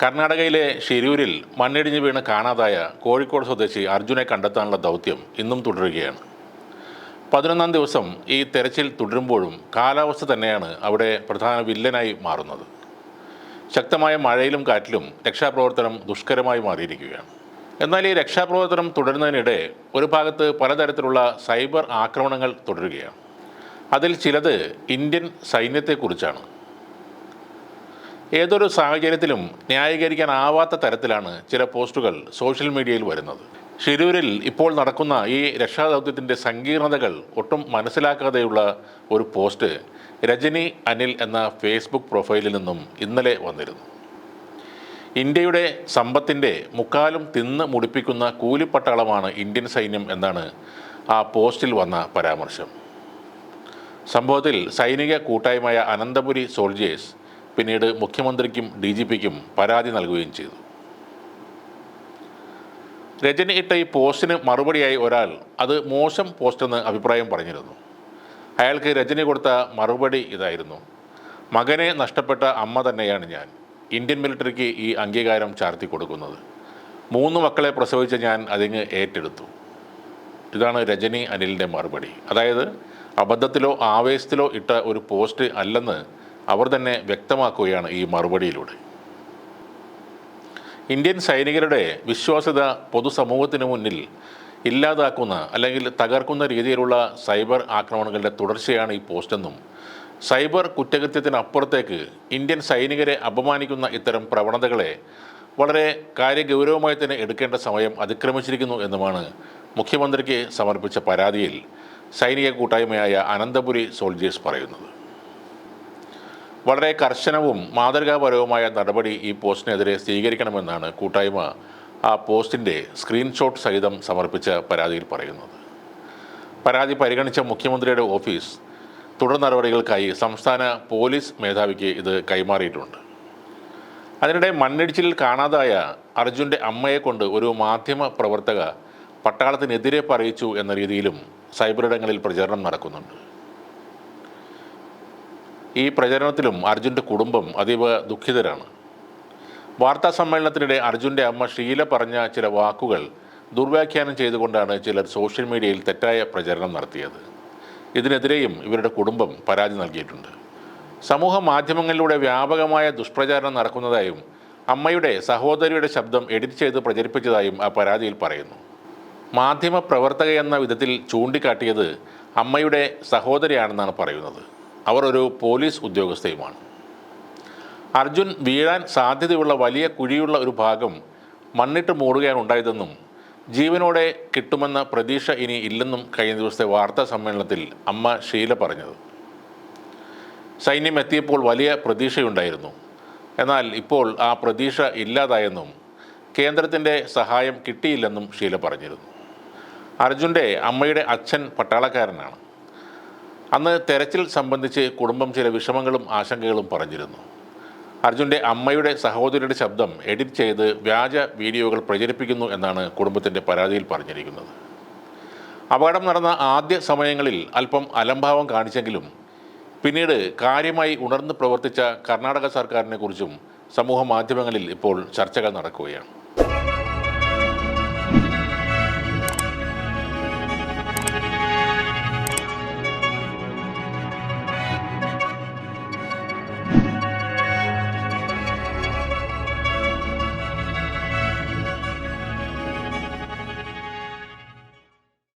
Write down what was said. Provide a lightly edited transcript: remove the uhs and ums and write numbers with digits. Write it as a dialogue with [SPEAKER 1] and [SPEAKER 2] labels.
[SPEAKER 1] കർണാടകയിലെ ഷിരൂരിൽ മണ്ണിടിഞ്ഞ് വീണ് കാണാതായ കോഴിക്കോട് സ്വദേശി അർജുനെ കണ്ടെത്താനുള്ള ദൗത്യം ഇന്നും തുടരുകയാണ്. 11ാം ദിവസം ഈ തെരച്ചിൽ തുടരുമ്പോഴും കാലാവസ്ഥ തന്നെയാണ് അവിടെ പ്രധാന വില്ലനായി മാറുന്നത്. ശക്തമായ മഴയിലും കാറ്റിലും രക്ഷാപ്രവർത്തനം ദുഷ്കരമായി മാറിയിരിക്കുകയാണ്. എന്നാൽ ഈ രക്ഷാപ്രവർത്തനം തുടരുന്നതിനിടെ ഒരു ഭാഗത്ത് പലതരത്തിലുള്ള സൈബർ ആക്രമണങ്ങൾ തുടരുകയാണ്. അതിൽ ചിലത് ഇന്ത്യൻ സൈന്യത്തെക്കുറിച്ചാണ്. ഏതൊരു സാഹചര്യത്തിലും ന്യായീകരിക്കാനാവാത്ത തരത്തിലാണ് ചില പോസ്റ്റുകൾ സോഷ്യൽ മീഡിയയിൽ വരുന്നത്. ഷിരൂരിൽ ഇപ്പോൾ നടക്കുന്ന ഈ രക്ഷാദൗത്യത്തിൻ്റെ സങ്കീർണതകൾ ഒട്ടും മനസ്സിലാക്കാതെയുള്ള ഒരു പോസ്റ്റ് രജനി അനിൽ എന്ന ഫേസ്ബുക്ക് പ്രൊഫൈലിൽ നിന്നും ഇന്നലെ വന്നിരുന്നു. ഇന്ത്യയുടെ സമ്പത്തിൻ്റെ മുക്കാലും തിന്ന് മുടിപ്പിക്കുന്ന കൂലിപ്പട്ടാളമാണ് ഇന്ത്യൻ സൈന്യം എന്നാണ് ആ പോസ്റ്റിൽ വന്ന പരാമർശം. സംഭവത്തിൽ സൈനിക കൂട്ടായ്മയായ അനന്തപുരി സോൾജേഴ്സ് പിന്നീട് മുഖ്യമന്ത്രിക്കും DGPക്കും പരാതി നൽകുകയും ചെയ്തു. രജനി ഇട്ട ഈ പോസ്റ്റിന് മറുപടിയായി ഒരാൾ അത് മോശം പോസ്റ്റെന്ന് അഭിപ്രായം പറഞ്ഞിരുന്നു. അയാൾക്ക് രജനി കൊടുത്ത മറുപടി ഇതായിരുന്നു: മകനെ നഷ്ടപ്പെട്ട അമ്മ തന്നെയാണ് ഞാൻ. ഇന്ത്യൻ മിലിറ്ററിക്ക് ഈ അംഗീകാരം ചാർത്തി കൊടുക്കുന്നത്. 3 മക്കളെ പ്രസവിച്ച ഞാൻ അതിങ്ങ് ഏറ്റെടുത്തു. ഇതാണ് രജനി അനിലിൻ്റെ മറുപടി. അതായത് അബദ്ധത്തിലോ ആവേശത്തിലോ ഇട്ട ഒരു പോസ്റ്റ് അല്ലെന്ന് അവർ തന്നെ വ്യക്തമാക്കുകയാണ് ഈ മറുപടിയിലൂടെ. ഇന്ത്യൻ സൈനികരുടെ വിശ്വാസ്യത പൊതുസമൂഹത്തിന് മുന്നിൽ ഇല്ലാതാക്കുന്ന അല്ലെങ്കിൽ തകർക്കുന്ന രീതിയിലുള്ള സൈബർ ആക്രമണങ്ങളുടെ തുടർച്ചയാണ് ഈ പോസ്റ്റെന്നും സൈബർ കുറ്റകൃത്യത്തിനപ്പുറത്തേക്ക് ഇന്ത്യൻ സൈനികരെ അപമാനിക്കുന്ന ഇത്തരം പ്രവണതകളെ വളരെ കാര്യഗൗരവമായി തന്നെ എടുക്കേണ്ട സമയം അതിക്രമിച്ചിരിക്കുന്നു എന്നുമാണ് മുഖ്യമന്ത്രിക്ക് സമർപ്പിച്ച പരാതിയിൽ സൈനിക കൂട്ടായ്മയായ അനന്തപുരി സോൾജേഴ്സ് പറയുന്നത്. വളരെ കർശനവും മാതൃകാപരവുമായ നടപടി ഈ പോസ്റ്റിനെതിരെ സ്വീകരിക്കണമെന്നാണ് കൂട്ടായ്മ ആ പോസ്റ്റിൻ്റെ സ്ക്രീൻഷോട്ട് സഹിതം സമർപ്പിച്ച പരാതിയിൽ പറയുന്നത്. പരാതി പരിഗണിച്ച മുഖ്യമന്ത്രിയുടെ ഓഫീസ് തുടർ നടപടികൾക്കായി സംസ്ഥാന പോലീസ് മേധാവിക്ക് ഇത് കൈമാറിയിട്ടുണ്ട്. അതിനിടെ മണ്ണിടിച്ചിലിൽ കാണാതായ അർജുൻ്റെ അമ്മയെ കൊണ്ട് ഒരു മാധ്യമ പ്രവർത്തക പട്ടാളത്തിനെതിരെ പറയിച്ചു എന്ന രീതിയിലും സൈബറിടങ്ങളിൽ പ്രചരണം നടക്കുന്നുണ്ട്. ഈ പ്രചരണത്തിലും അർജുൻ്റെ കുടുംബം അതീവ ദുഃഖിതരാണ്. വാർത്താ സമ്മേളനത്തിനിടെ അർജുൻ്റെ അമ്മ ഷീല പറഞ്ഞ ചില വാക്കുകൾ ദുർവ്യാഖ്യാനം ചെയ്തുകൊണ്ടാണ് ചിലർ സോഷ്യൽ മീഡിയയിൽ തെറ്റായ പ്രചരണം നടത്തിയത്. ഇതിനെതിരെയും ഇവരുടെ കുടുംബം പരാതി നൽകിയിട്ടുണ്ട്. സമൂഹ മാധ്യമങ്ങളിലൂടെ വ്യാപകമായ ദുഷ്പ്രചാരണം നടക്കുന്നതായും അമ്മയുടെ സഹോദരിയുടെ ശബ്ദം എഡിറ്റ് ചെയ്ത് പ്രചരിപ്പിച്ചതായും ആ പരാതിയിൽ പറയുന്നു. മാധ്യമ പ്രവർത്തകയെന്ന വിധത്തിൽ ചൂണ്ടിക്കാട്ടിയത് അമ്മയുടെ സഹോദരിയാണെന്നാണ് പറയുന്നത്. അവർ ഒരു പോലീസ് ഉദ്യോഗസ്ഥയുമാണ്. അർജുൻ വീഴാൻ സാധ്യതയുള്ള വലിയ കുഴിയുള്ള ഒരു ഭാഗം മണ്ണിട്ട് മൂടുകയാണ് ഉണ്ടായതെന്നും ജീവനോടെ കിട്ടുമെന്ന പ്രതീക്ഷ ഇനി ഇല്ലെന്നും കഴിഞ്ഞ ദിവസത്തെ വാർത്താ സമ്മേളനത്തിൽ അമ്മ ഷീല പറഞ്ഞത്. സൈന്യം എത്തിയപ്പോൾ വലിയ പ്രതീക്ഷയുണ്ടായിരുന്നു. എന്നാൽ ഇപ്പോൾ ആ പ്രതീക്ഷ ഇല്ലാതായെന്നും കേന്ദ്രത്തിൻ്റെ സഹായം കിട്ടിയില്ലെന്നും ഷീല പറഞ്ഞിരുന്നു. അർജുൻ്റെ അമ്മയുടെ അച്ഛൻ പട്ടാളക്കാരനാണ്. അന്ന് തെരച്ചിൽ സംബന്ധിച്ച് കുടുംബം ചില വിഷമങ്ങളും ആശങ്കകളും പറഞ്ഞിരുന്നു. അർജുൻ്റെ അമ്മയുടെ സഹോദരിയുടെ ശബ്ദം എഡിറ്റ് ചെയ്ത് വ്യാജ വീഡിയോകൾ പ്രചരിപ്പിക്കുന്നു എന്നാണ് കുടുംബത്തിൻ്റെ പരാതിയിൽ പറഞ്ഞിരിക്കുന്നത്. അപകടം നടന്ന ആദ്യ സമയങ്ങളിൽ അല്പം അലംഭാവം കാണിച്ചെങ്കിലും പിന്നീട് കാര്യമായി ഉണർന്ന് പ്രവർത്തിച്ച കർണാടക സർക്കാരിനെ കുറിച്ചും സമൂഹ മാധ്യമങ്ങളിൽ ഇപ്പോൾ ചർച്ചകൾ നടക്കുകയാണ്.